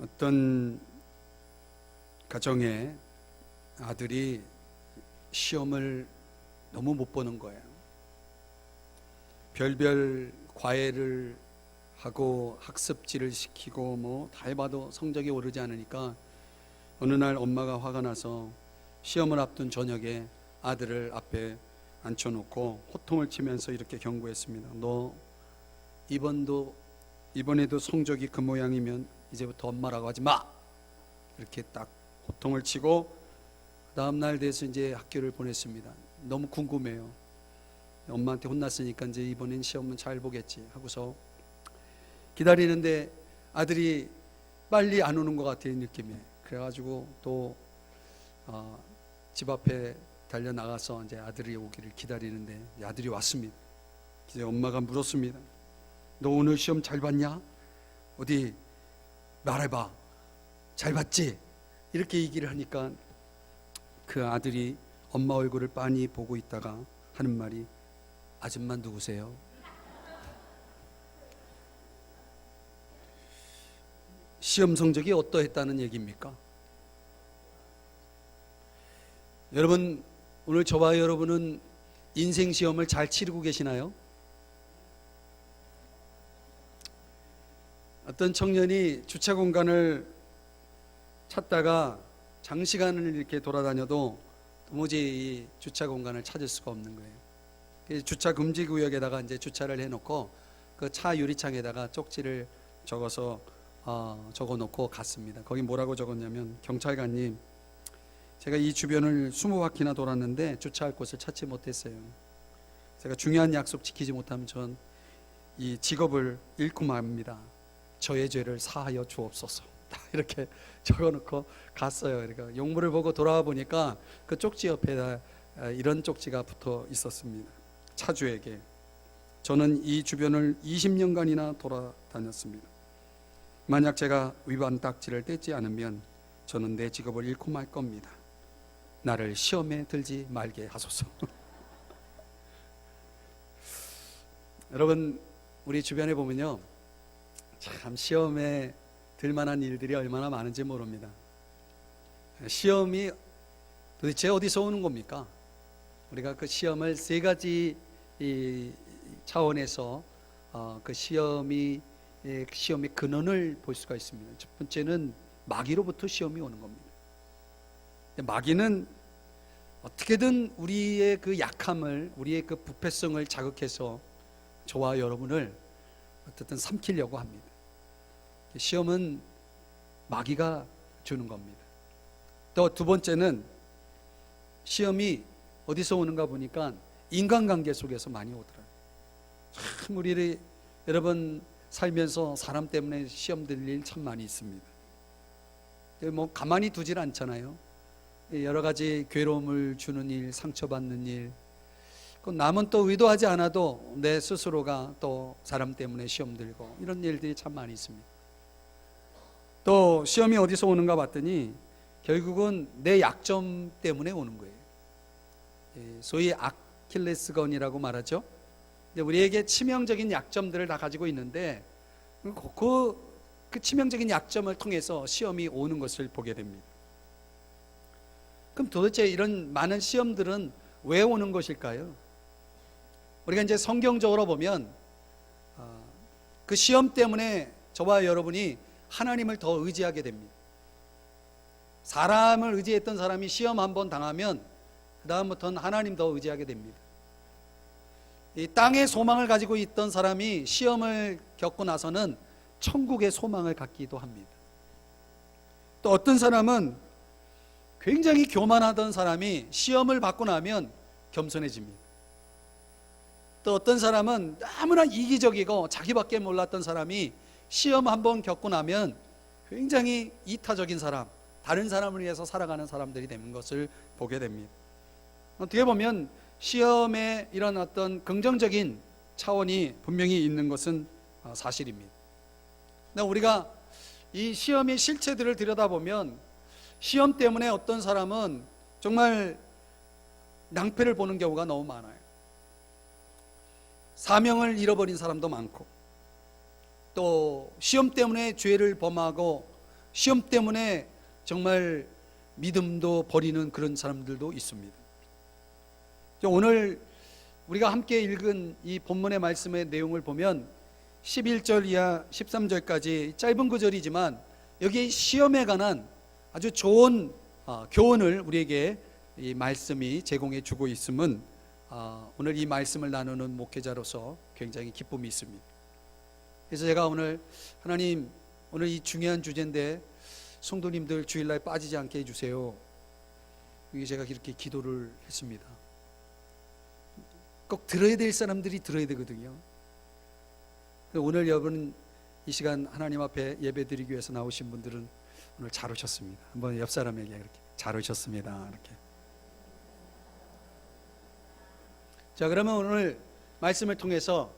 어떤 가정에 아들이 시험을 너무 못 보는 거예요. 별별 과외를 하고 학습지를 시키고 뭐 다 해봐도 성적이 오르지 않으니까 어느 날 엄마가 화가 나서 시험을 앞둔 저녁에 아들을 앞에 앉혀놓고 호통을 치면서 이렇게 경고했습니다. 너 이번에도 성적이 그 모양이면 이제부터 엄마라고 하지 마! 이렇게 딱 호통을 치고 다음 날 돼서 이제 학교를 보냈습니다. 너무 궁금해요. 엄마한테 혼났으니까 이제 이번엔 시험은 잘 보겠지 하고서 기다리는데 아들이 빨리 안 오는 것 같아요, 느낌이. 그래가지고 또 집 앞에 달려 나가서 이제 아들이 오기를 기다리는데 아들이 왔습니다. 이제 엄마가 물었습니다. 너 오늘 시험 잘 봤냐? 어디 말해봐. 잘 봤지? 이렇게 얘기를 하니까 그 아들이 엄마 얼굴을 빤히 보고 있다가 하는 말이 아줌마 누구세요? 시험 성적이 어떠했다는 얘기입니까? 여러분, 오늘 저와 여러분은 인생 시험을 잘 치르고 계시나요? 어떤 청년이 주차 공간을 찾다가 장시간을 이렇게 돌아다녀도 도무지 이 주차 공간을 찾을 수가 없는 거예요. 주차 금지 구역에다가 이제 주차를 해놓고 그 차 유리창에다가 쪽지를 적어서 적어놓고 갔습니다. 거기 뭐라고 적었냐면, 경찰관님, 제가 이 주변을 20바퀴나 돌았는데 주차할 곳을 찾지 못했어요. 제가 중요한 약속 지키지 못하면 전 이 직업을 잃고 맙니다. 저의 죄를 사하여 주옵소서. 이렇게 적어놓고 갔어요. 그러니까 용물을 보고 돌아와 보니까 그 쪽지 옆에다 이런 쪽지가 붙어 있었습니다. 차주에게, 저는 이 주변을 20년간이나 돌아다녔습니다. 만약 제가 위반 딱지를 떼지 않으면 저는 내 직업을 잃고 말 겁니다. 나를 시험에 들지 말게 하소서. 여러분, 우리 주변에 보면요, 참 시험에 들만한 일들이 얼마나 많은지 모릅니다. 시험이 도대체 어디서 오는 겁니까? 우리가 그 시험을 세 가지 차원에서 그 시험의 근원을 볼 수가 있습니다. 첫 번째는 마귀로부터 시험이 오는 겁니다. 마귀는 어떻게든 우리의 그 약함을, 우리의 그 부패성을 자극해서 저와 여러분을 어쨌든 삼키려고 합니다. 시험은 마귀가 주는 겁니다. 또 두 번째는 시험이 어디서 오는가 보니까 인간관계 속에서 많이 오더라고요. 참 우리 여러분 살면서 사람 때문에 시험 들 일 참 많이 있습니다. 뭐 가만히 두질 않잖아요. 여러 가지 괴로움을 주는 일, 상처받는 일, 남은 또 의도하지 않아도 내 스스로가 또 사람 때문에 시험 들고 이런 일들이 참 많이 있습니다. 또 시험이 어디서 오는가 봤더니 결국은 내 약점 때문에 오는 거예요. 소위 아킬레스건이라고 말하죠. 우리에게 치명적인 약점들을 다 가지고 있는데 그 치명적인 약점을 통해서 시험이 오는 것을 보게 됩니다. 그럼 도대체 이런 많은 시험들은 왜 오는 것일까요? 우리가 이제 성경적으로 보면 그 시험 때문에 저와 여러분이 하나님을 더 의지하게 됩니다. 사람을 의지했던 사람이 시험 한번 당하면 그 다음부터는 하나님 더 의지하게 됩니다. 이 땅의 소망을 가지고 있던 사람이 시험을 겪고 나서는 천국의 소망을 갖기도 합니다. 또 어떤 사람은 굉장히 교만하던 사람이 시험을 받고 나면 겸손해집니다. 또 어떤 사람은 너무나 이기적이고 자기밖에 몰랐던 사람이 시험 한번 겪고 나면 굉장히 이타적인 사람, 다른 사람을 위해서 살아가는 사람들이 되는 것을 보게 됩니다. 어떻게 보면 시험에 이런 어떤 긍정적인 차원이 분명히 있는 것은 사실입니다. 우리가 이 시험의 실체들을 들여다보면 시험 때문에 어떤 사람은 정말 낭패를 보는 경우가 너무 많아요. 사명을 잃어버린 사람도 많고, 또 시험 때문에 죄를 범하고 시험 때문에 정말 믿음도 버리는 그런 사람들도 있습니다. 오늘 우리가 함께 읽은 이 본문의 말씀의 내용을 보면 11절 이하 13절까지 짧은 구절이지만 여기 시험에 관한 아주 좋은 교훈을 우리에게 이 말씀이 제공해 주고 있음은 오늘 이 말씀을 나누는 목회자로서 굉장히 기쁨이 있습니다. 그래서 제가 오늘 하나님, 오늘 이 중요한 주제인데 성도님들 주일날 빠지지 않게 해주세요. 이게 제가 이렇게 기도를 했습니다. 꼭 들어야 될 사람들이 들어야 되거든요. 오늘 여러분 이 시간 하나님 앞에 예배드리기 위해서 나오신 분들은 오늘 잘 오셨습니다. 한번 옆 사람에게 이렇게 잘 오셨습니다. 이렇게. 자, 그러면 오늘 말씀을 통해서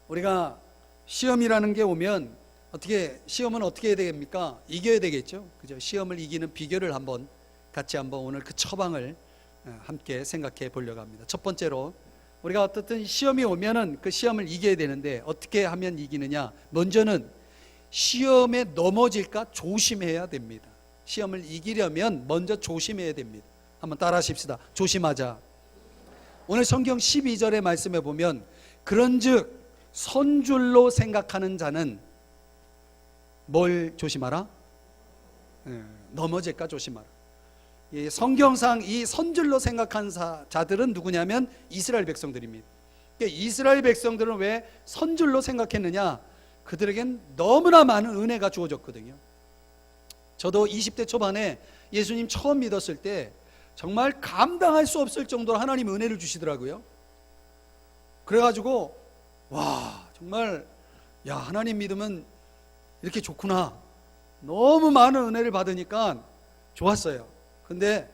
우리가 시험이라는 게 오면 시험은 어떻게 해야 됩니까? 이겨야 되겠죠. 그죠? 시험을 이기는 비결을 같이 오늘 그 처방을 함께 생각해 보려고 합니다. 첫 번째로 우리가 어떻든 시험이 오면은 그 시험을 이겨야 되는데 어떻게 하면 이기느냐? 먼저는 시험에 넘어질까 조심해야 됩니다. 시험을 이기려면 먼저 조심해야 됩니다. 한번 따라 하십시다. 조심하자. 오늘 성경 12절의 말씀에 보면 그런즉 선줄로 생각하는 자는 뭘 조심하라? 넘어질까 조심하라. 성경상 이 선줄로 생각한 자들은 누구냐면 이스라엘 백성들입니다. 이스라엘 백성들은 왜 선줄로 생각했느냐? 그들에겐 너무나 많은 은혜가 주어졌거든요. 저도 20대 초반에 예수님 처음 믿었을 때 정말 감당할 수 없을 정도로 하나님 은혜를 주시더라고요. 그래가지고 와, 정말 하나님 믿으면 이렇게 좋구나. 너무 많은 은혜를 받으니까 좋았어요. 근데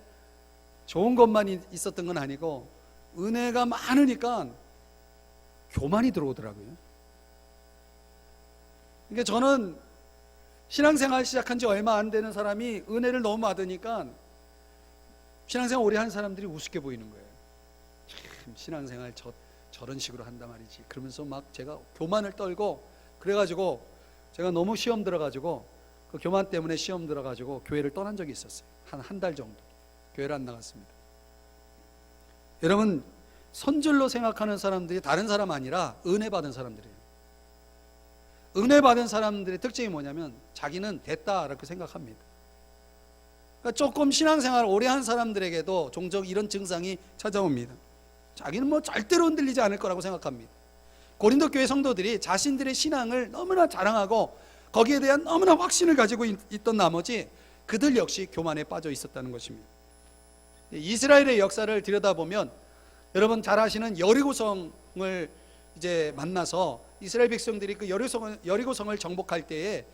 좋은 것만 있었던 건 아니고 은혜가 많으니까 교만이 들어오더라고요. 그러니까 저는 신앙생활 시작한 지 얼마 안 되는 사람이 은혜를 너무 받으니까 신앙생활 오래 한 사람들이 우습게 보이는 거예요. 참 신앙생활 저런 식으로 한단 말이지. 그러면서 막 제가 교만을 떨고 그래가지고 제가 너무 시험 들어가지고 그 교만 때문에 시험 들어가지고 교회를 떠난 적이 있었어요. 한 달 정도 교회를 안 나갔습니다. 여러분, 선줄로 생각하는 사람들이 다른 사람 아니라 은혜 받은 사람들이에요. 은혜 받은 사람들의 특징이 뭐냐면 자기는 됐다 이렇게 생각합니다. 그러니까 조금 신앙생활 오래 한 사람들에게도 종종 이런 증상이 찾아옵니다. 자기는 절대로 흔들리지 않을 거라고 생각합니다. 고린도 교회 성도들이 자신들의 신앙을 너무나 자랑하고 거기에 대한 너무나 확신을 가지고 있던 나머지 그들 역시 교만에 빠져 있었다는 것입니다. 이스라엘의 역사를 들여다보면 여러분 잘 아시는 여리고성을 이제 만나서 이스라엘 백성들이 그 여리고성을 정복할 때에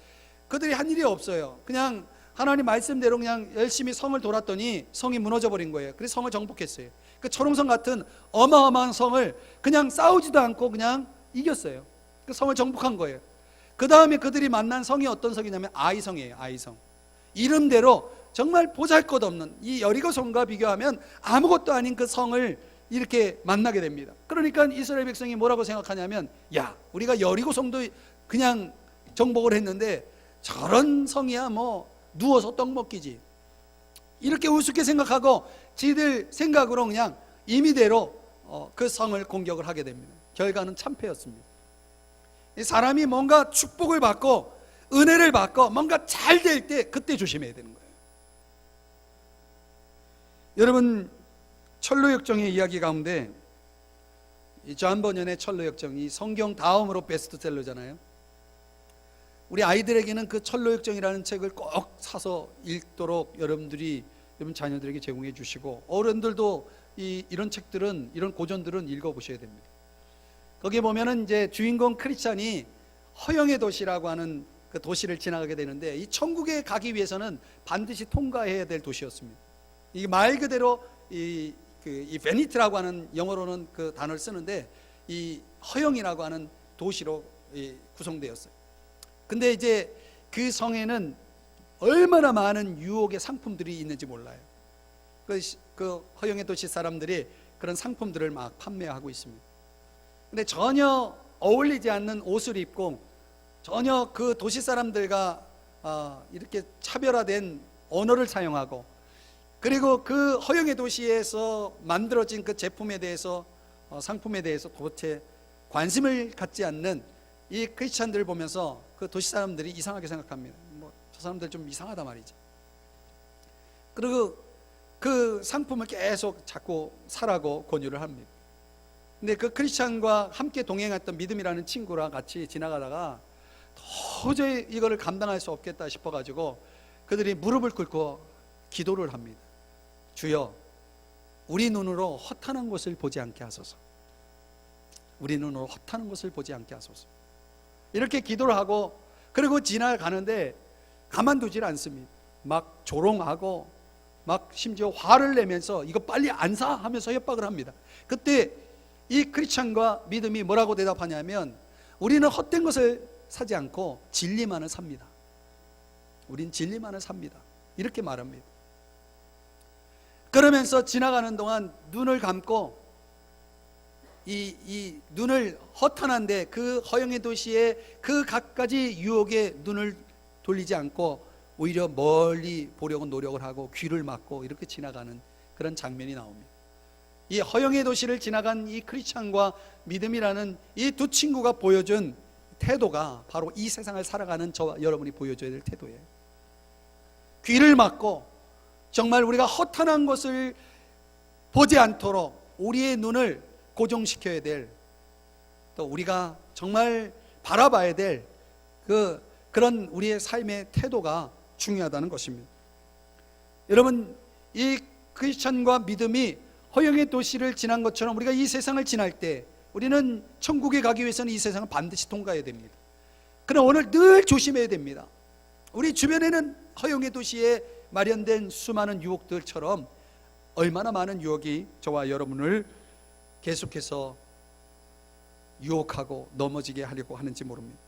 그들이 한 일이 없어요. 그냥 하나님 말씀대로 그냥 열심히 성을 돌았더니 성이 무너져 버린 거예요. 그래서 성을 정복했어요. 그 초롱성 같은 어마어마한 성을 그냥 싸우지도 않고 그냥 이겼어요. 그 성을 정복한 거예요. 그 다음에 그들이 만난 성이 어떤 성이냐면 아이성이에요. 아이성. 이름대로 정말 보잘것없는 이 여리고성과 비교하면 아무것도 아닌 그 성을 이렇게 만나게 됩니다. 그러니까 이스라엘 백성이 뭐라고 생각하냐면 우리가 여리고성도 그냥 정복을 했는데 저런 성이야 누워서 떡 먹기지, 이렇게 우습게 생각하고 지들 생각으로 그냥 임의대로 그 성을 공격을 하게 됩니다. 결과는 참패였습니다. 사람이 뭔가 축복을 받고 은혜를 받고 뭔가 잘 될 때 그때 조심해야 되는 거예요. 여러분, 철로역정의 이야기 가운데 존 버년의 철로역정이 성경 다음으로 베스트셀러잖아요. 우리 아이들에게는 그 철로역정이라는 책을 꼭 사서 읽도록 여러분 자녀들에게 제공해 주시고, 어른들도 이런 책들은, 이런 고전들은 읽어보셔야 됩니다. 거기에 보면은 이제 주인공 크리스찬이 허영의 도시라고 하는 그 도시를 지나가게 되는데, 이 천국에 가기 위해서는 반드시 통과해야 될 도시였습니다. 이게 말 그대로 이 베니트라고 하는, 영어로는 그 단어를 쓰는데 이 허영이라고 하는 도시로 구성되었어요. 근데 이제 그 성에는 얼마나 많은 유혹의 상품들이 있는지 몰라요. 그 허영의 도시 사람들이 그런 상품들을 막 판매하고 있습니다. 근데 전혀 어울리지 않는 옷을 입고 전혀 그 도시 사람들과 이렇게 차별화된 언어를 사용하고, 그리고 그 허영의 도시에서 만들어진 그 제품에 대해서 상품에 대해서 도대체 관심을 갖지 않는 이 크리스찬들을 보면서 그 도시 사람들이 이상하게 생각합니다. 저 사람들 좀 이상하다 말이죠. 그리고 그 상품을 계속 자꾸 사라고 권유를 합니다. 근데 그 크리스찬과 함께 동행했던 믿음이라는 친구랑 같이 지나가다가 도저히 이거를 감당할 수 없겠다 싶어가지고 그들이 무릎을 꿇고 기도를 합니다. 주여, 우리 눈으로 허탄한 것을 보지 않게 하소서. 우리 눈으로 허탄한 것을 보지 않게 하소서. 이렇게 기도를 하고, 그리고 지나가는데 가만두질 않습니다. 막 조롱하고 막 심지어 화를 내면서 이거 빨리 안 사 하면서 협박을 합니다. 그때 이 크리스찬과 믿음이 뭐라고 대답하냐면, 우리는 헛된 것을 사지 않고 진리만을 삽니다. 우린 진리만을 삽니다. 이렇게 말합니다. 그러면서 지나가는 동안 눈을 감고 이 눈을 허탄한데 그 허영의 도시의 그 갖가지 유혹에 눈을 돌리지 않고 오히려 멀리 보려고 노력을 하고 귀를 막고 이렇게 지나가는 그런 장면이 나옵니다. 이 허영의 도시를 지나간 이 크리스찬과 믿음이라는 이 두 친구가 보여준 태도가 바로 이 세상을 살아가는 저와 여러분이 보여줘야 될 태도예요. 귀를 막고 정말 우리가 허탄한 것을 보지 않도록 우리의 눈을 고정시켜야 될, 또 우리가 정말 바라봐야 될 그런 우리의 삶의 태도가 중요하다는 것입니다. 여러분, 이 크리스천과 믿음이 허영의 도시를 지난 것처럼 우리가 이 세상을 지날 때 우리는 천국에 가기 위해서는 이 세상을 반드시 통과해야 됩니다. 그러나 오늘 늘 조심해야 됩니다. 우리 주변에는 허영의 도시에 마련된 수많은 유혹들처럼 얼마나 많은 유혹이 저와 여러분을 계속해서 유혹하고 넘어지게 하려고 하는지 모릅니다.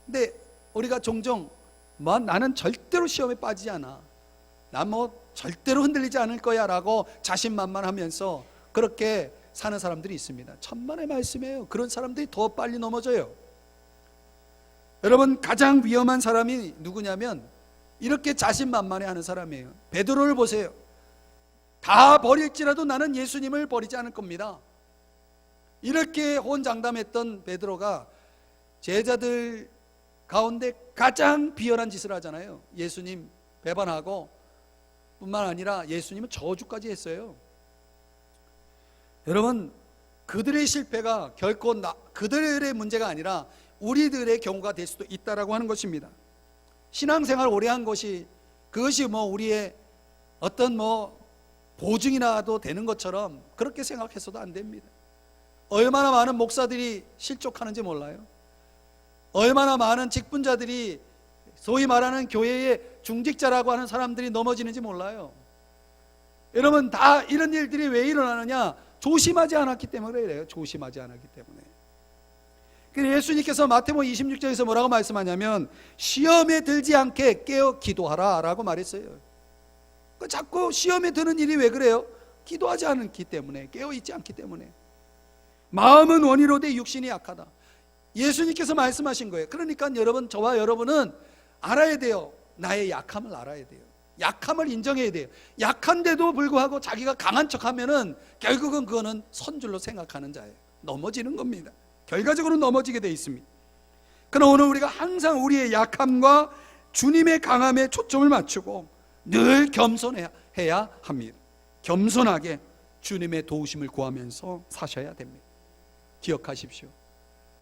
근데 우리가 종종 나는 절대로 시험에 빠지지 않아, 난 절대로 흔들리지 않을 거야 라고 자신만만하면서 그렇게 사는 사람들이 있습니다. 천만의 말씀이에요. 그런 사람들이 더 빨리 넘어져요. 여러분, 가장 위험한 사람이 누구냐면 이렇게 자신만만해 하는 사람이에요. 베드로를 보세요. 다 버릴지라도 나는 예수님을 버리지 않을 겁니다. 이렇게 호언장담했던 베드로가 제자들 가운데 가장 비열한 짓을 하잖아요. 예수님 배반하고 뿐만 아니라 예수님은 저주까지 했어요. 여러분, 그들의 실패가 결코 그들의 문제가 아니라 우리들의 경우가 될 수도 있다라고 하는 것입니다. 신앙생활 오래 한 것이 그것이 우리의 어떤 보증이라도 되는 것처럼 그렇게 생각해서도 안 됩니다. 얼마나 많은 목사들이 실족하는지 몰라요. 얼마나 많은 직분자들이 소위 말하는 교회의 중직자라고 하는 사람들이 넘어지는지 몰라요. 여러분, 다 이런 일들이 왜 일어나느냐? 조심하지 않았기 때문에 그래요. 조심하지 않았기 때문에. 그래서 예수님께서 마태복음 26장에서 뭐라고 말씀하냐면 시험에 들지 않게 깨어 기도하라 라고 말했어요. 자꾸 시험에 드는 일이 왜 그래요? 기도하지 않기 때문에, 깨어있지 않기 때문에. 마음은 원이로되 육신이 약하다. 예수님께서 말씀하신 거예요. 그러니까 여러분, 저와 여러분은 알아야 돼요. 나의 약함을 알아야 돼요. 약함을 인정해야 돼요. 약한데도 불구하고 자기가 강한 척하면은 결국은 그거는 선줄로 생각하는 자예요. 넘어지는 겁니다. 결과적으로 넘어지게 돼 있습니다. 그러나 오늘 우리가 항상 우리의 약함과 주님의 강함에 초점을 맞추고 늘 겸손해야 합니다. 겸손하게 주님의 도우심을 구하면서 사셔야 됩니다. 기억하십시오.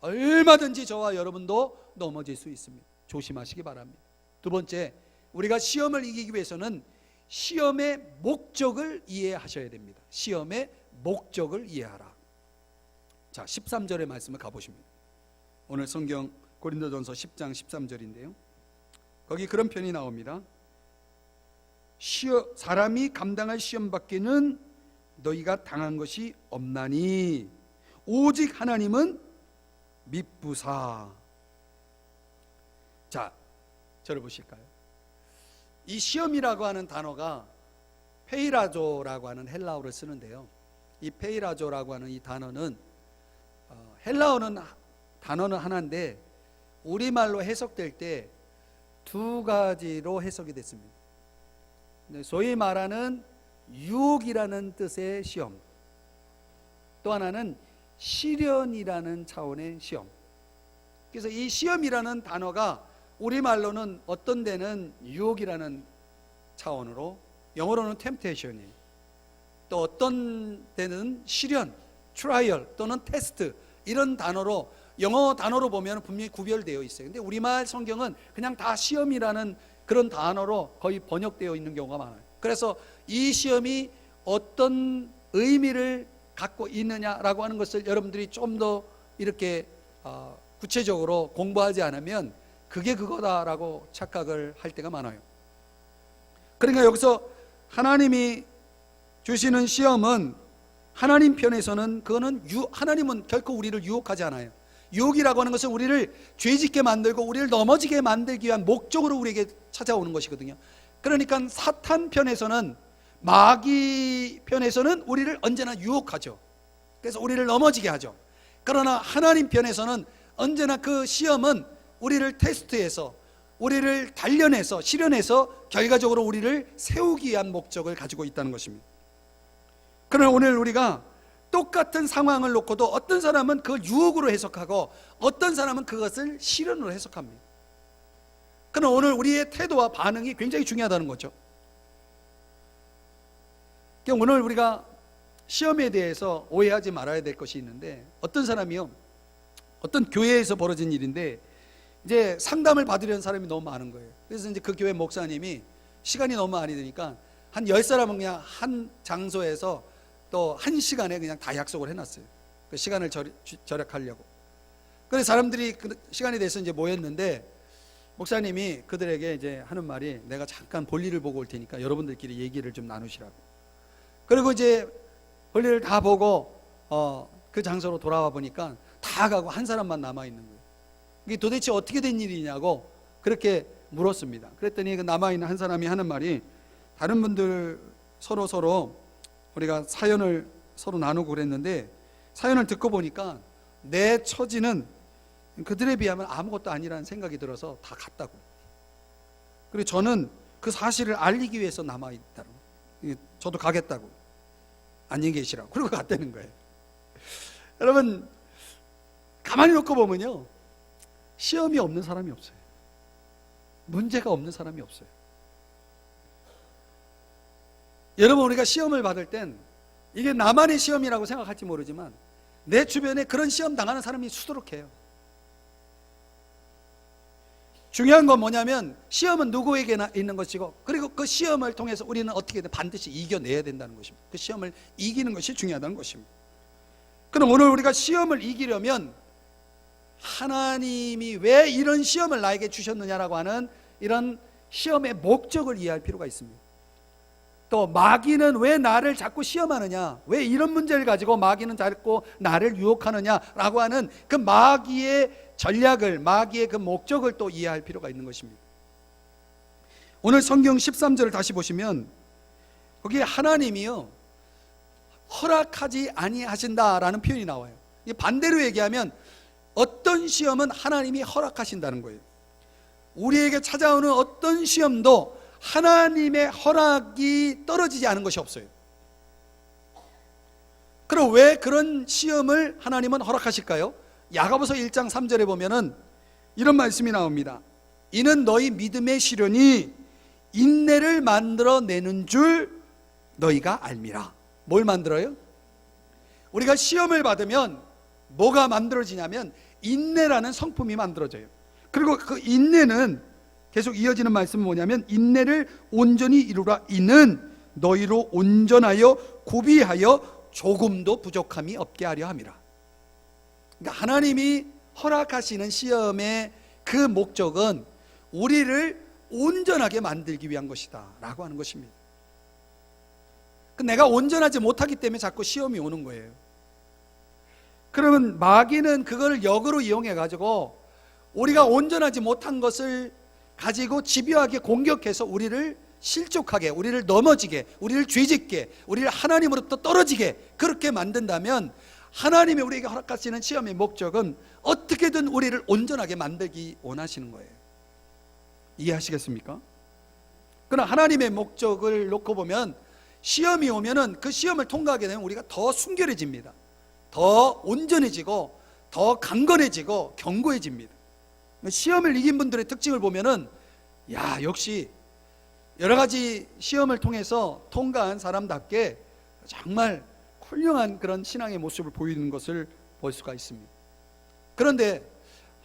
얼마든지 저와 여러분도 넘어질 수 있습니다. 조심하시기 바랍니다. 두 번째, 우리가 시험을 이기기 위해서는 시험의 목적을 이해하셔야 됩니다. 시험의 목적을 이해하라. 자, 13절의 말씀을 가보십니다. 오늘 성경 고린도전서 10장 13절인데요. 거기 그런 편이 나옵니다. 사람이 감당할 시험 밖에는 너희가 당한 것이 없나니 오직 하나님은 미쁘사. 자, 저를 보실까요? 이 시험이라고 하는 단어가 페이라조라고 하는 헬라어를 쓰는데요. 이 페이라조라고 하는 이 단어는 헬라어는 단어는 하나인데 우리말로 해석될 때 두 가지로 해석이 됐습니다. 소위 말하는 유혹이라는 뜻의 시험, 또 하나는 시련이라는 차원의 시험. 그래서 이 시험이라는 단어가 우리말로는 어떤 데는 유혹이라는 차원으로, 영어로는 temptation이에요. 또 어떤 데는 시련, trial 또는 테스트, 이런 단어로, 영어 단어로 보면 분명히 구별되어 있어요. 근데 우리말 성경은 그냥 다 시험이라는 그런 단어로 거의 번역되어 있는 경우가 많아요. 그래서 이 시험이 어떤 의미를 갖고 있느냐라고 하는 것을 여러분들이 좀 더 이렇게 구체적으로 공부하지 않으면 그게 그거다라고 착각을 할 때가 많아요. 그러니까 여기서 하나님이 주시는 시험은, 하나님 편에서는 그거는 하나님은 결코 우리를 유혹하지 않아요. 유혹이라고 하는 것은 우리를 죄짓게 만들고 우리를 넘어지게 만들기 위한 목적으로 우리에게 찾아오는 것이거든요. 그러니까 사탄 편에서는, 마귀 편에서는 우리를 언제나 유혹하죠. 그래서 우리를 넘어지게 하죠. 그러나 하나님 편에서는 언제나 그 시험은 우리를 테스트해서, 우리를 단련해서, 시련해서 결과적으로 우리를 세우기 위한 목적을 가지고 있다는 것입니다. 그러나 오늘 우리가 똑같은 상황을 놓고도 어떤 사람은 그걸 유혹으로 해석하고 어떤 사람은 그것을 시련으로 해석합니다. 그러나 오늘 우리의 태도와 반응이 굉장히 중요하다는 거죠. 오늘 우리가 시험에 대해서 오해하지 말아야 될 것이 있는데, 어떤 사람이요, 어떤 교회에서 벌어진 일인데 이제 상담을 받으려는 사람이 너무 많은 거예요. 그래서 이제 그 교회 목사님이 시간이 너무 많이 되니까 한 10사람은 그냥 한 장소에서 또 한 시간에 그냥 다 약속을 해놨어요. 그 시간을 절약하려고. 그래서 사람들이 그 시간이 돼서 이제 모였는데, 목사님이 그들에게 이제 하는 말이, 내가 잠깐 볼일을 보고 올 테니까 여러분들끼리 얘기를 좀 나누시라고. 그리고 이제 볼일을 다 보고 그 장소로 돌아와 보니까 다 가고 한 사람만 남아 있는 거예요. 이게 도대체 어떻게 된 일이냐고 그렇게 물었습니다. 그랬더니 그 남아 있는 한 사람이 하는 말이, 다른 분들 서로 우리가 사연을 서로 나누고 그랬는데, 사연을 듣고 보니까 내 처지는 그들에 비하면 아무것도 아니라는 생각이 들어서 다 갔다고. 그리고 저는 그 사실을 알리기 위해서 남아있다고. 저도 가겠다고. 안녕히 계시라고. 그리고 갔다는 거예요. 여러분, 가만히 놓고 보면요, 시험이 없는 사람이 없어요. 문제가 없는 사람이 없어요. 여러분, 우리가 시험을 받을 땐 이게 나만의 시험이라고 생각할지 모르지만 내 주변에 그런 시험 당하는 사람이 수두룩해요. 중요한 건 뭐냐면, 시험은 누구에게나 있는 것이고, 그리고 그 시험을 통해서 우리는 어떻게든 반드시 이겨내야 된다는 것입니다. 그 시험을 이기는 것이 중요하다는 것입니다. 그럼 오늘 우리가 시험을 이기려면 하나님이 왜 이런 시험을 나에게 주셨느냐라고 하는 이런 시험의 목적을 이해할 필요가 있습니다. 또 마귀는 왜 나를 자꾸 시험하느냐, 왜 이런 문제를 가지고 마귀는 자꾸 나를 유혹하느냐라고 하는 그 마귀의 전략을, 마귀의 그 목적을 또 이해할 필요가 있는 것입니다. 오늘 성경 13절을 다시 보시면 거기에 하나님이요, 허락하지 아니하신다라는 표현이 나와요. 반대로 얘기하면 어떤 시험은 하나님이 허락하신다는 거예요. 우리에게 찾아오는 어떤 시험도 하나님의 허락이 떨어지지 않은 것이 없어요. 그럼 왜 그런 시험을 하나님은 허락하실까요? 야고보서 1장 3절에 보면은 이런 말씀이 나옵니다. 이는 너희 믿음의 시련이 인내를 만들어내는 줄 너희가 알미라. 뭘 만들어요? 우리가 시험을 받으면 뭐가 만들어지냐면 인내라는 성품이 만들어져요. 그리고 그 인내는 계속 이어지는 말씀은 뭐냐면, 인내를 온전히 이루라. 이는 너희로 온전하여 구비하여 조금도 부족함이 없게 하려 함이라. 그러니까 하나님이 허락하시는 시험의 그 목적은 우리를 온전하게 만들기 위한 것이다 라고 하는 것입니다. 내가 온전하지 못하기 때문에 자꾸 시험이 오는 거예요. 그러면 마귀는 그걸 역으로 이용해 가지고 우리가 온전하지 못한 것을 가지고 집요하게 공격해서 우리를 실족하게, 우리를 넘어지게, 우리를 죄짓게, 우리를 하나님으로부터 떨어지게 그렇게 만든다면, 하나님이 우리에게 허락하시는 시험의 목적은 어떻게든 우리를 온전하게 만들기 원하시는 거예요. 이해하시겠습니까? 그러나 하나님의 목적을 놓고 보면 시험이 오면은 그 시험을 통과하게 되면 우리가 더 순결해집니다. 더 온전해지고 더 강건해지고 견고해집니다. 시험을 이긴 분들의 특징을 보면은 역시 여러 가지 시험을 통해서 통과한 사람답게 정말 훌륭한 그런 신앙의 모습을 보이는 것을 볼 수가 있습니다. 그런데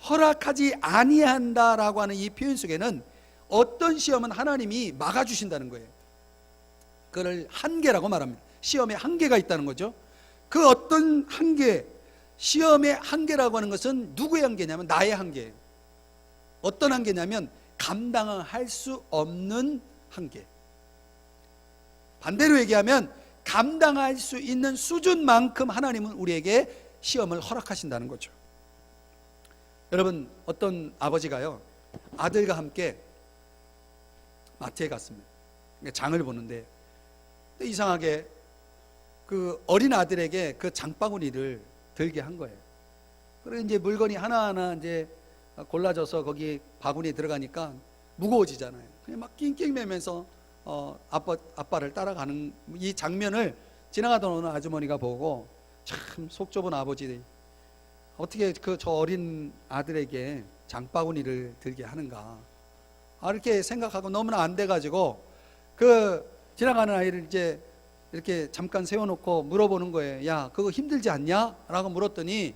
허락하지 아니한다라고 하는 이 표현 속에는 어떤 시험은 하나님이 막아주신다는 거예요. 그걸 한계라고 말합니다. 시험에 한계가 있다는 거죠. 그 어떤 한계, 시험의 한계라고 하는 것은 누구의 한계냐면 나의 한계예요. 어떤 한계냐면 감당할 수 없는 한계. 반대로 얘기하면 감당할 수 있는 수준만큼 하나님은 우리에게 시험을 허락하신다는 거죠. 여러분, 어떤 아버지가요, 아들과 함께 마트에 갔습니다. 장을 보는데 이상하게 그 어린 아들에게 그 장바구니를 들게 한 거예요. 그래서 이제 물건이 하나하나 이제 골라져서 거기 바구니에 들어가니까 무거워지잖아요. 그냥 막 낑낑매면서 아빠를 따라가는 이 장면을 지나가던 어느 아주머니가 보고 참 속 좁은 아버지, 어떻게 저 어린 아들에게 장바구니를 들게 하는가, 이렇게 생각하고 너무나 안 돼가지고 그 지나가는 아이를 이제 이렇게 잠깐 세워놓고 물어보는 거예요. 야, 그거 힘들지 않냐? 라고 물었더니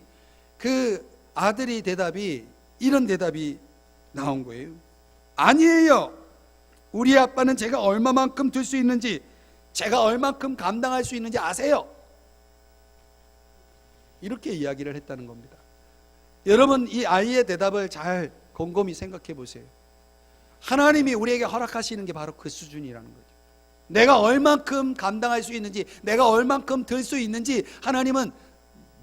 그 아들이 이런 대답이 나온 거예요. 아니에요. 우리 아빠는 제가 얼마만큼 들 수 있는지, 제가 얼마만큼 감당할 수 있는지 아세요? 이렇게 이야기를 했다는 겁니다. 여러분, 이 아이의 대답을 잘 곰곰이 생각해 보세요. 하나님이 우리에게 허락하시는 게 바로 그 수준이라는 거죠. 내가 얼만큼 감당할 수 있는지, 내가 얼만큼 들 수 있는지 하나님은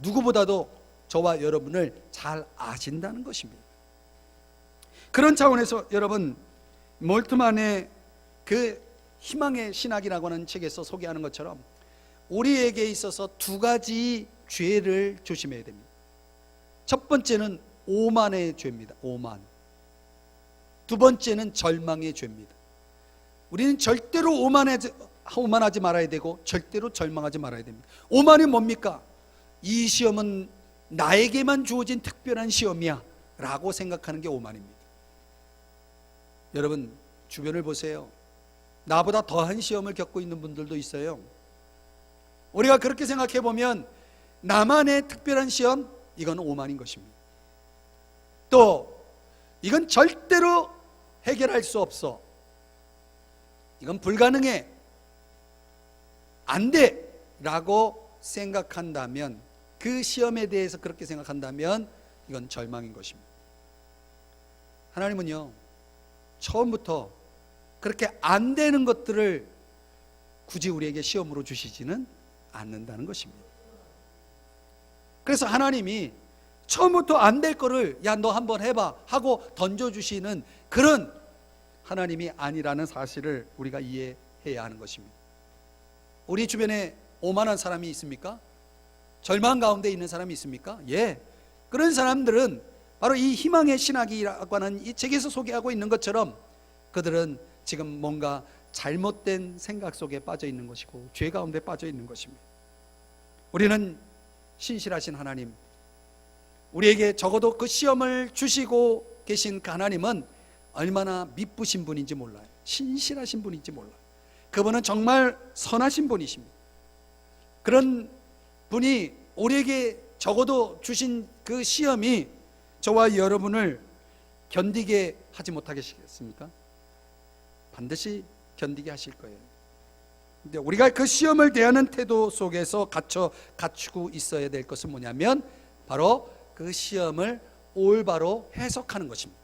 누구보다도 저와 여러분을 잘 아신다는 것입니다. 그런 차원에서 여러분, 몰트만의 그 희망의 신학이라고 하는 책에서 소개하는 것처럼 우리에게 있어서 두 가지 죄를 조심해야 됩니다. 첫 번째는 오만의 죄입니다. 오만. 두 번째는 절망의 죄입니다. 우리는 절대로 오만하지 말아야 되고 절대로 절망하지 말아야 됩니다. 오만이 뭡니까? 이 시험은 나에게만 주어진 특별한 시험이야 라고 생각하는 게 오만입니다. 여러분, 주변을 보세요. 나보다 더한 시험을 겪고 있는 분들도 있어요. 우리가 그렇게 생각해 보면 나만의 특별한 시험, 이건 오만인 것입니다. 또 이건 절대로 해결할 수 없어, 이건 불가능해, 안 돼 라고 생각한다면, 그 시험에 대해서 그렇게 생각한다면 이건 절망인 것입니다. 하나님은요, 처음부터 그렇게 안 되는 것들을 굳이 우리에게 시험으로 주시지는 않는다는 것입니다. 그래서 하나님이 처음부터 안 될 거를 야, 너 한번 해봐 하고 던져주시는 그런 하나님이 아니라는 사실을 우리가 이해해야 하는 것입니다. 우리 주변에 오만한 사람이 있습니까? 절망 가운데 있는 사람이 있습니까? 예. 그런 사람들은 바로 이 희망의 신학이라고 하는 이 책에서 소개하고 있는 것처럼 그들은 지금 뭔가 잘못된 생각 속에 빠져 있는 것이고 죄 가운데 빠져 있는 것입니다. 우리는 신실하신 하나님, 우리에게 적어도 그 시험을 주시고 계신 그 하나님은 얼마나 미쁘신 분인지 몰라요. 신실하신 분인지 몰라요. 그분은 정말 선하신 분이십니다. 그런 분이 우리에게 적어도 주신 그 시험이 저와 여러분을 견디게 하지 못하겠습니까? 반드시 견디게 하실 거예요. 근데 우리가 그 시험을 대하는 태도 속에서 갖추고 있어야 될 것은 뭐냐면 바로 그 시험을 올바로 해석하는 것입니다.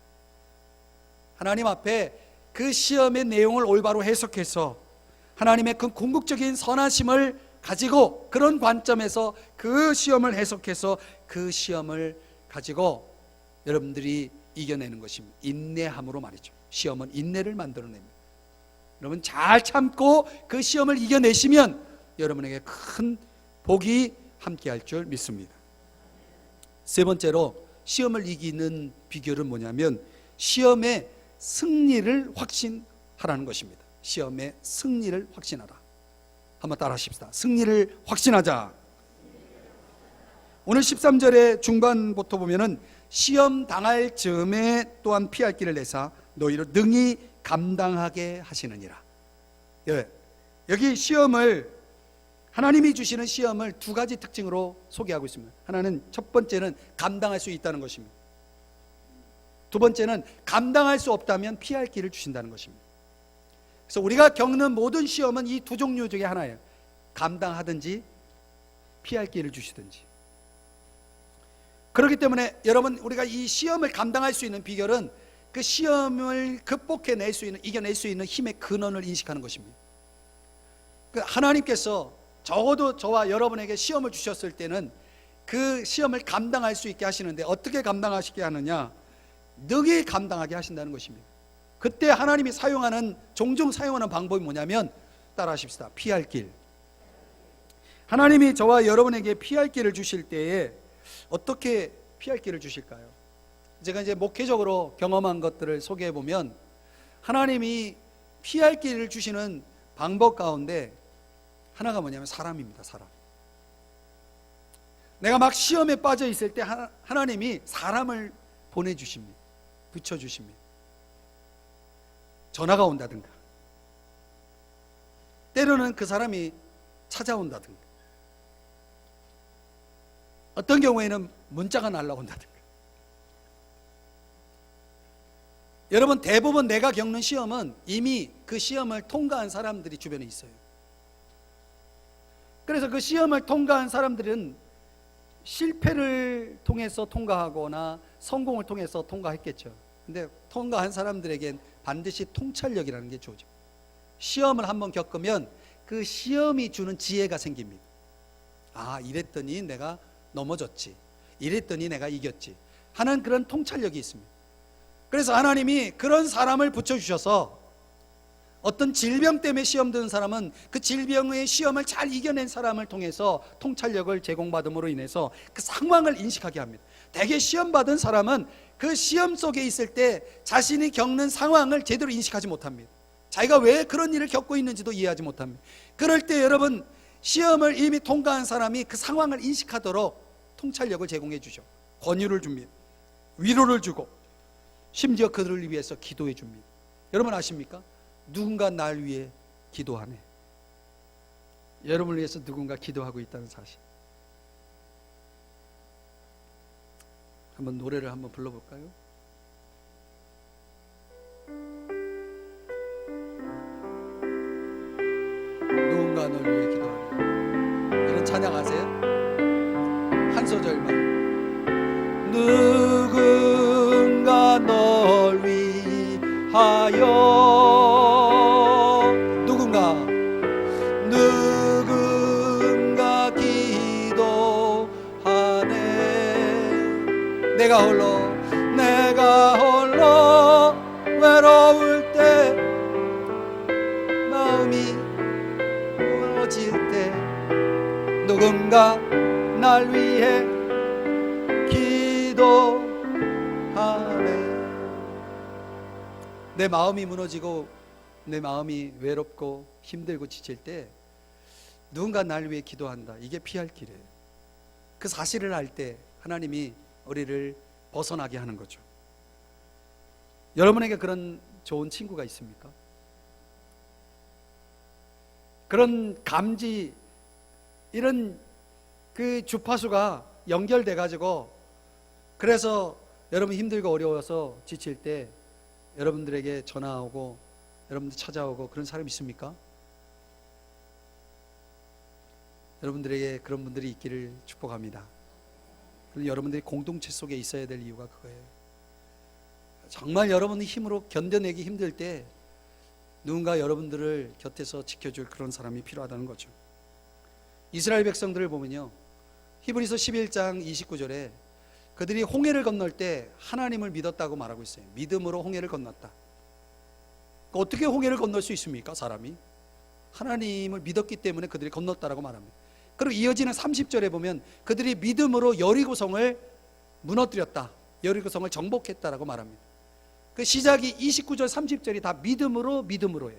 하나님 앞에 그 시험의 내용을 올바로 해석해서 하나님의 그 궁극적인 선하심을 가지고, 그런 관점에서 그 시험을 해석해서 그 시험을 가지고 여러분들이 이겨내는 것입니다. 인내함으로 말이죠. 시험은 인내를 만들어냅니다. 여러분 잘 참고 그 시험을 이겨내시면 여러분에게 큰 복이 함께할 줄 믿습니다. 세 번째로 시험을 이기는 비결은 뭐냐면 시험에 승리를 확신하라는 것입니다. 시험의 승리를 확신하라. 한번 따라 하십시다. 승리를 확신하자. 오늘 13절의 중반부터 보면은 시험 당할 즈음에 또한 피할 길을 내사 너희를 능히 감당하게 하시느니라. 여기 시험을, 하나님이 주시는 시험을 두 가지 특징으로 소개하고 있습니다. 하나는, 첫 번째는 감당할 수 있다는 것입니다. 두 번째는 감당할 수 없다면 피할 길을 주신다는 것입니다. 그래서 우리가 겪는 모든 시험은 이 두 종류 중에 하나예요. 감당하든지 피할 길을 주시든지. 그렇기 때문에 여러분, 우리가 이 시험을 감당할 수 있는 비결은 그 시험을 극복해낼 수 있는, 이겨낼 수 있는 힘의 근원을 인식하는 것입니다. 하나님께서 적어도 저와 여러분에게 시험을 주셨을 때는 그 시험을 감당할 수 있게 하시는데, 어떻게 감당하시게 하느냐? 능히 감당하게 하신다는 것입니다. 그때 하나님이 종종 사용하는 방법이 뭐냐면, 따라 하십시다. 피할 길. 하나님이 저와 여러분에게 피할 길을 주실 때에 어떻게 피할 길을 주실까요? 제가 이제 목회적으로 경험한 것들을 소개해 보면, 하나님이 피할 길을 주시는 방법 가운데 하나가 뭐냐면 사람입니다. 사람. 내가 막 시험에 빠져 있을 때 하나님이 사람을 보내주십니다. 붙여주십니다. 전화가 온다든가, 때로는 그 사람이 찾아온다든가, 어떤 경우에는 문자가 날라온다든가. 여러분, 대부분 내가 겪는 시험은 이미 그 시험을 통과한 사람들이 주변에 있어요. 그래서 그 시험을 통과한 사람들은 실패를 통해서 통과하거나 성공을 통해서 통과했겠죠. 근데 통과한 사람들에겐 반드시 통찰력이라는 게 주어집니다. 시험을 한번 겪으면 그 시험이 주는 지혜가 생깁니다. 아, 이랬더니 내가 넘어졌지, 이랬더니 내가 이겼지 하는 그런 통찰력이 있습니다. 그래서 하나님이 그런 사람을 붙여주셔서, 어떤 질병 때문에 시험 드는 사람은 그 질병의 시험을 잘 이겨낸 사람을 통해서 통찰력을 제공받음으로 인해서 그 상황을 인식하게 합니다. 대개 시험 받은 사람은 그 시험 속에 있을 때 자신이 겪는 상황을 제대로 인식하지 못합니다. 자기가 왜 그런 일을 겪고 있는지도 이해하지 못합니다. 그럴 때 여러분, 시험을 이미 통과한 사람이 그 상황을 인식하도록 통찰력을 제공해 주죠. 권유를 줍니다. 위로를 주고, 심지어 그들을 위해서 기도해 줍니다. 여러분 아십니까? 누군가 날 위해 기도하네. 여러분을 위해서 누군가 기도하고 있다는 사실. 한번 노래를 한번 불러볼까요? 누군가 널 위해 기도하네. 이런 찬양 아세요? 한 소절만. 누군가 널 위하여, 누군가 기도하네. 내가 홀로 외로울 때, 마음이 무너질 때, 누군가 날 위해 기도하네. 내 마음이 무너지고 내 마음이 외롭고 힘들고 지칠 때 누군가 날 위해 기도한다. 이게 피할 길이에요. 그 사실을 알 때 하나님이 우리를 벗어나게 하는 거죠. 여러분에게 그런 좋은 친구가 있습니까? 그런 감지, 이런 그 주파수가 연결돼 가지고, 그래서 여러분 힘들고 어려워서 지칠 때 여러분들에게 전화오고 여러분들 찾아오고 그런 사람 있습니까? 여러분들에게 그런 분들이 있기를 축복합니다. 여러분들이 공동체 속에 있어야 될 이유가 그거예요. 정말 여러분의 힘으로 견뎌내기 힘들 때 누군가 여러분들을 곁에서 지켜줄 그런 사람이 필요하다는 거죠. 이스라엘 백성들을 보면요, 히브리서 11장 29절에 그들이 홍해를 건널 때 하나님을 믿었다고 말하고 있어요. 믿음으로 홍해를 건넜다. 어떻게 홍해를 건널 수 있습니까? 사람이 하나님을 믿었기 때문에 그들이 건넜다라고 말합니다. 그리고 이어지는 30절에 보면 그들이 믿음으로 여리고성을 무너뜨렸다, 여리고성을 정복했다라고 말합니다. 그 시작이 29절 30절이 다 믿음으로예요.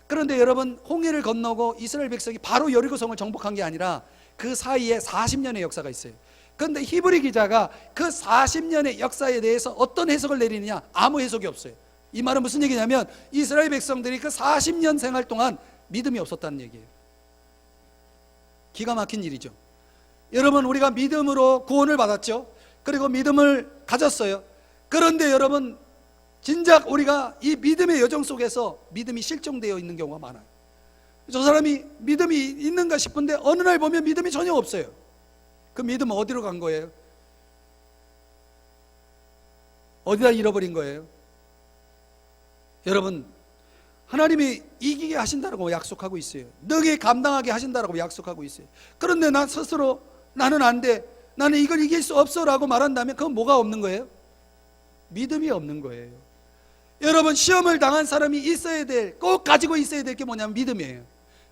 그런데 여러분, 홍해를 건너고 이스라엘 백성이 바로 여리고성을 정복한 게 아니라 그 사이에 40년의 역사가 있어요. 그런데 히브리 기자가 그 40년의 역사에 대해서 어떤 해석을 내리느냐? 아무 해석이 없어요. 이 말은 무슨 얘기냐면 이스라엘 백성들이 그 40년 생활 동안 믿음이 없었다는 얘기예요. 기가 막힌 일이죠. 여러분, 우리가 믿음으로 구원을 받았죠. 그리고 믿음을 가졌어요. 그런데 여러분, 진작 우리가 이 믿음의 여정 속에서 믿음이 실종되어 있는 경우가 많아요. 저 사람이 믿음이 있는가 싶은데 어느 날 보면 믿음이 전혀 없어요. 그 믿음은 어디로 간 거예요? 어디다 잃어버린 거예요? 여러분, 하나님이 이기게 하신다고 약속하고 있어요. 너게 감당하게 하신다고 약속하고 있어요. 그런데 나 스스로 나는 안 돼, 나는 이걸 이길 수 없어 라고 말한다면 그건 뭐가 없는 거예요? 믿음이 없는 거예요. 여러분, 시험을 당한 사람이 있어야 될, 꼭 가지고 있어야 될 게 뭐냐면 믿음이에요.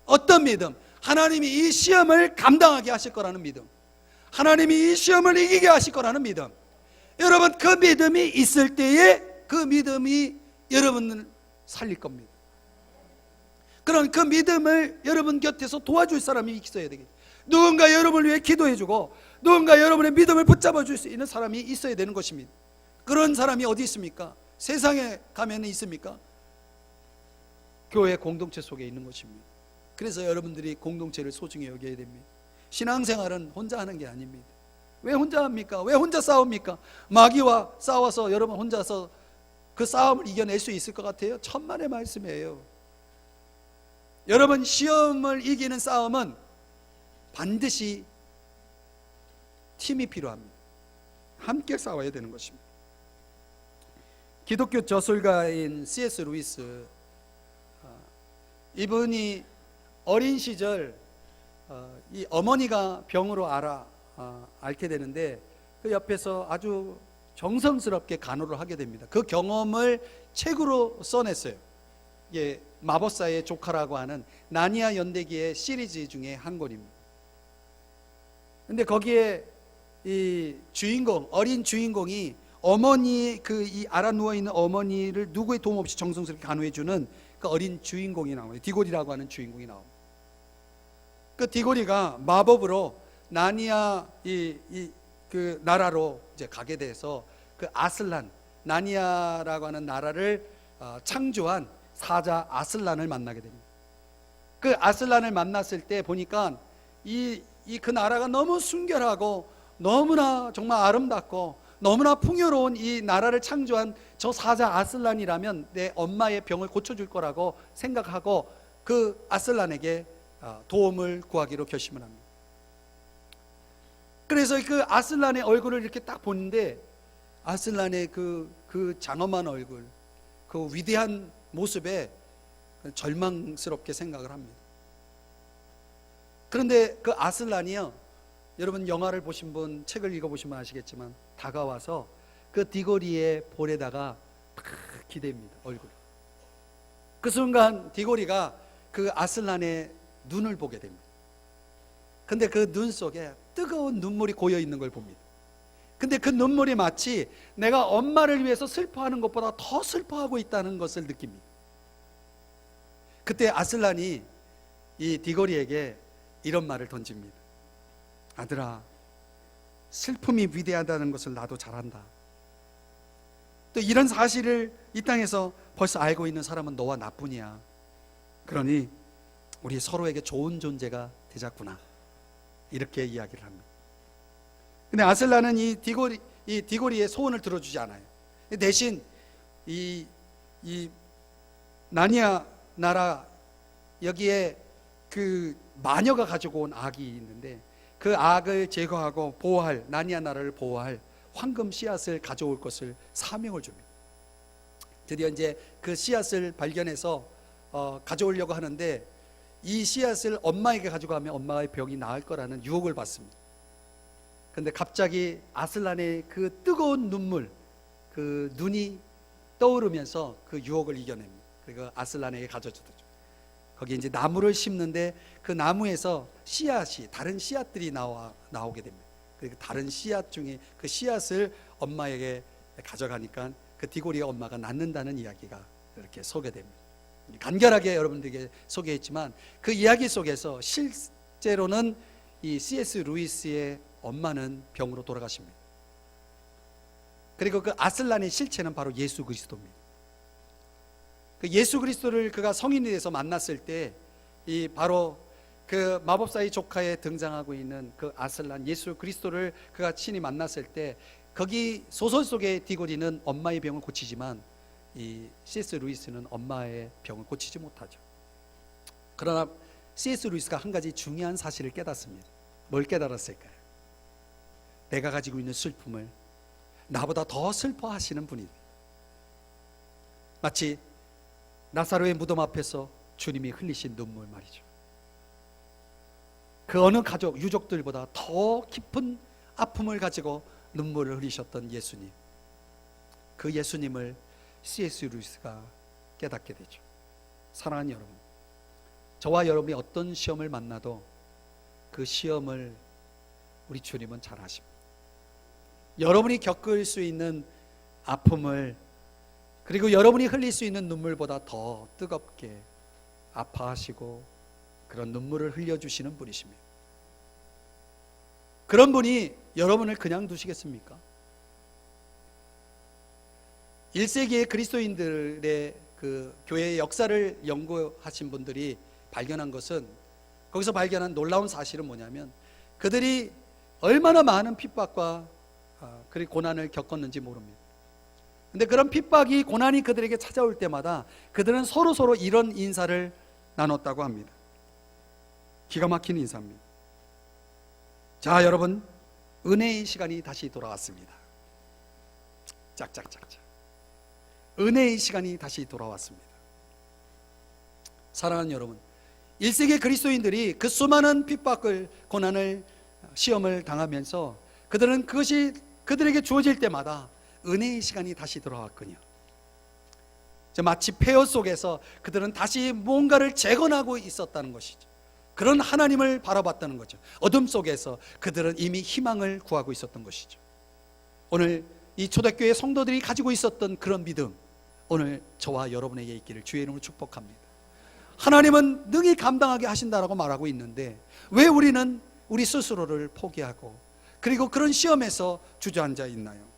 어떤 믿음? 하나님이 이 시험을 감당하게 하실 거라는 믿음, 하나님이 이 시험을 이기게 하실 거라는 믿음. 여러분, 그 믿음이 있을 때에 그 믿음이 여러분을 살릴 겁니다. 그런 그 믿음을 여러분 곁에서 도와줄 사람이 있어야 되겠죠. 누군가 여러분을 위해 기도해주고 누군가 여러분의 믿음을 붙잡아 줄 수 있는 사람이 있어야 되는 것입니다. 그런 사람이 어디 있습니까? 세상에 가면 있습니까? 교회 공동체 속에 있는 것입니다. 그래서 여러분들이 공동체를 소중히 여겨야 됩니다. 신앙생활은 혼자 하는 게 아닙니다. 왜 혼자 합니까? 왜 혼자 싸웁니까? 마귀와 싸워서 여러분 혼자서 그 싸움을 이겨낼 수 있을 것 같아요? 천만의 말씀이에요. 여러분, 시험을 이기는 싸움은 반드시 팀이 필요합니다. 함께 싸워야 되는 것입니다. 기독교 저술가인 C.S. 루이스, 이분이 어린 시절 이 어머니가 병으로 앓게 되는데 그 옆에서 아주 정성스럽게 간호를 하게 됩니다. 그 경험을 책으로 써냈어요. 이게 마법사의 조카라고 하는 나니아 연대기의 시리즈 중에 한 권입니다. 근데 거기에 이 주인공, 어린 주인공이 어머니, 이 알아 누워 있는 어머니를 누구의 도움 없이 정성스럽게 간호해주는 그 어린 주인공이 나와요. 디고리라고 하는 주인공이 나옵니다. 그 디고리가 마법으로 나니아 그 나라로 이제 가게 돼서 그 아슬란, 나니아라고 하는 나라를 창조한 사자 아슬란을 만나게 됩니다. 그 아슬란을 만났을 때 보니까 그 나라가 너무 순결하고 너무나 정말 아름답고 너무나 풍요로운 이 나라를 창조한 저 사자 아슬란이라면 내 엄마의 병을 고쳐줄 거라고 생각하고 그 아슬란에게 도움을 구하기로 결심을 합니다. 그래서 그 아슬란의 얼굴을 이렇게 딱 보는데 아슬란의 그 장엄한 얼굴, 그 위대한 모습에 절망스럽게 생각을 합니다. 그런데 그 아슬란이요, 여러분 영화를 보신 분, 책을 읽어보신 분 아시겠지만 다가와서 그 디고리의 볼에다가 탁 기댑니다, 얼굴. 그 순간 디고리가 그 아슬란의 눈을 보게 됩니다. 근데 그 눈 속에 뜨거운 눈물이 고여 있는 걸 봅니다. 근데 그 눈물이 마치 내가 엄마를 위해서 슬퍼하는 것보다 더 슬퍼하고 있다는 것을 느낍니다. 그때 아슬란이 이 디고리에게 이런 말을 던집니다. 아들아, 슬픔이 위대하다는 것을 나도 잘 안다. 또 이런 사실을 이 땅에서 벌써 알고 있는 사람은 너와 나뿐이야. 그러니 우리 서로에게 좋은 존재가 되자꾸나. 이렇게 이야기를 합니다. 근데 아슬란은 이 디고리의 소원을 들어주지 않아요. 대신 이 나니아 나라 여기에 그 마녀가 가지고 온 악이 있는데 그 악을 제거하고 보호할, 나니아 나라를 보호할 황금 씨앗을 가져올 것을 사명을 줍니다. 드디어 이제 그 씨앗을 발견해서 가져오려고 하는데 이 씨앗을 엄마에게 가져가면 엄마의 병이 나을 거라는 유혹을 받습니다. 그런데 갑자기 아슬란의 그 뜨거운 눈물, 그 눈이 떠오르면서 그 유혹을 이겨냅니다. 그리고 아슬란에게 가져주죠. 거기 이제 나무를 심는데 그 나무에서 씨앗이, 다른 씨앗들이 나오게 됩니다. 그리고 다른 씨앗 중에 그 씨앗을 엄마에게 가져가니까 그 디고리 엄마가 낳는다는 이야기가 이렇게 소개됩니다. 간결하게 여러분들에게 소개했지만 그 이야기 속에서 실제로는 이 C.S. 루이스의 엄마는 병으로 돌아가십니다. 그리고 그 아슬란의 실체는 바로 예수 그리스도입니다. 그 예수 그리스도를 그가 성인이 돼서 만났을 때 이 바로 그 마법사의 조카에 등장하고 있는 그 아슬란 예수 그리스도를 그가 친히 만났을 때 거기 소설 속의 디고리는 엄마의 병을 고치지만 이 C.S. 루이스는 엄마의 병을 고치지 못하죠. 그러나 C.S. 루이스가 한 가지 중요한 사실을 깨닫습니다. 뭘 깨달았을까요? 내가 가지고 있는 슬픔을 나보다 더 슬퍼하시는 분이, 마치 나사로의 무덤 앞에서 주님이 흘리신 눈물 말이죠. 그 어느 가족, 유족들보다 더 깊은 아픔을 가지고 눈물을 흘리셨던 예수님, 그 예수님을 C.S. 루이스가 깨닫게 되죠. 사랑하는 여러분, 저와 여러분이 어떤 시험을 만나도 그 시험을 우리 주님은 잘 아십니다. 여러분이 겪을 수 있는 아픔을, 그리고 여러분이 흘릴 수 있는 눈물보다 더 뜨겁게 아파하시고 그런 눈물을 흘려주시는 분이십니다. 그런 분이 여러분을 그냥 두시겠습니까? 1세기의 그리스도인들의 그 교회의 역사를 연구하신 분들이 발견한 것은, 거기서 발견한 놀라운 사실은 뭐냐면 그들이 얼마나 많은 핍박과 그리고 고난을 겪었는지 모릅니다. 근데 그런 핍박이, 고난이 그들에게 찾아올 때마다 그들은 서로 이런 인사를 나눴다고 합니다. 기가 막힌 인사입니다. 자, 여러분, 은혜의 시간이 다시 돌아왔습니다. 짝짝짝짝. 은혜의 시간이 다시 돌아왔습니다. 사랑하는 여러분, 1세기 그리스도인들이 그 수많은 핍박을, 고난을, 시험을 당하면서 그들은 그것이 그들에게 주어질 때마다 은혜의 시간이 다시 돌아왔군요. 마치 폐허 속에서 그들은 다시 무언가를 재건하고 있었다는 것이죠. 그런 하나님을 바라봤다는 거죠. 어둠 속에서 그들은 이미 희망을 구하고 있었던 것이죠. 오늘 이 초대교회 성도들이 가지고 있었던 그런 믿음, 오늘 저와 여러분에게 있기를 주의 이름으로 축복합니다. 하나님은 능히 감당하게 하신다라고 말하고 있는데 왜 우리는 우리 스스로를 포기하고 그리고 그런 시험에서 주저앉아 있나요?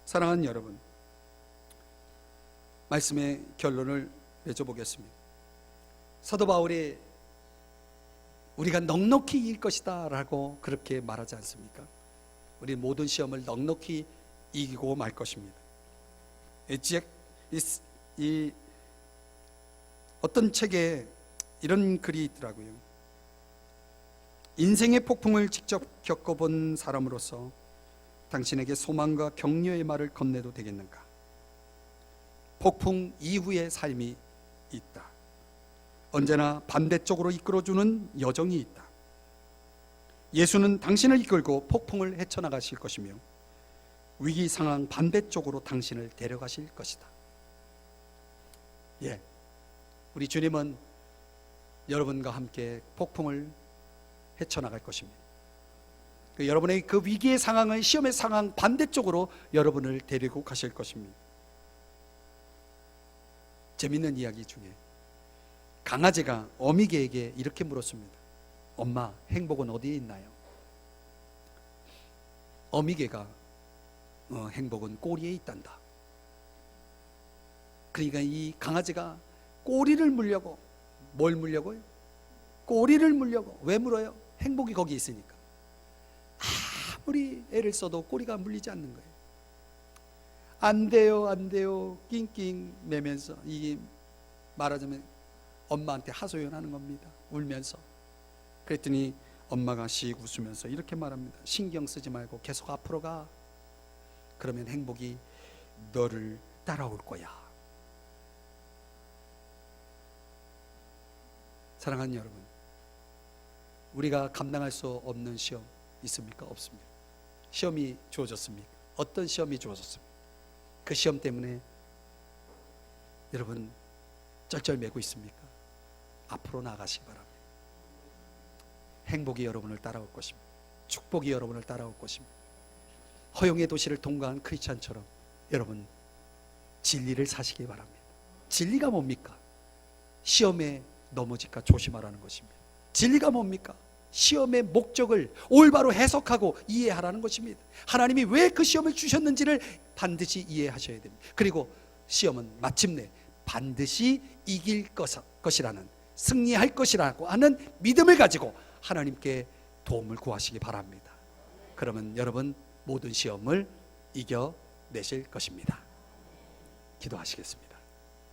사랑하는 여러분, 말씀의 결론을 맺어보겠습니다. 사도 바울이 우리가 넉넉히 이길 것이다 라고 그렇게 말하지 않습니까? 우리 모든 시험을 넉넉히 이기고 말 것입니다. 어떤 책에 이런 글이 있더라고요. 인생의 폭풍을 직접 겪어본 사람으로서 당신에게 소망과 격려의 말을 건네도 되겠는가? 폭풍 이후의 삶이 있다. 언제나 반대쪽으로 이끌어주는 여정이 있다. 예수는 당신을 이끌고 폭풍을 헤쳐나가실 것이며 위기 상황 반대쪽으로 당신을 데려가실 것이다. 예, 우리 주님은 여러분과 함께 폭풍을 헤쳐나갈 것입니다. 여러분의 그 위기의 상황을, 시험의 상황 반대쪽으로 여러분을 데리고 가실 것입니다. 재밌는 이야기 중에 강아지가 어미개에게 이렇게 물었습니다. 엄마, 행복은 어디에 있나요? 어미개가 행복은 꼬리에 있단다. 그러니까 이 강아지가 꼬리를 물려고, 뭘 물려고요? 꼬리를 물려고. 왜 물어요? 행복이 거기 있으니까. 아무리 애를 써도 꼬리가 물리지 않는 거예요. 안 돼요, 안 돼요, 낑낑 매면서, 이게 말하자면 엄마한테 하소연하는 겁니다. 울면서. 그랬더니 엄마가 씩 웃으면서 이렇게 말합니다. 신경 쓰지 말고 계속 앞으로 가. 그러면 행복이 너를 따라올 거야. 사랑하는 여러분, 우리가 감당할 수 없는 시험 있습니까? 없습니다. 시험이 주어졌습니까? 어떤 시험이 주어졌습니까? 그 시험 때문에 여러분 쩔쩔매고 있습니까? 앞으로 나가시기 바랍니다. 행복이 여러분을 따라올 것입니다. 축복이 여러분을 따라올 것입니다. 허용의 도시를 통과한 크리스찬처럼 여러분 진리를 사시기 바랍니다. 진리가 뭡니까? 시험에 넘어질까 조심하라는 것입니다. 진리가 뭡니까? 시험의 목적을 올바로 해석하고 이해하라는 것입니다. 하나님이 왜 그 시험을 주셨는지를 반드시 이해하셔야 됩니다. 그리고 시험은 마침내 반드시 이길 것이라는, 승리할 것이라고 하는 믿음을 가지고 하나님께 도움을 구하시기 바랍니다. 그러면 여러분 모든 시험을 이겨내실 것입니다. 기도하시겠습니다.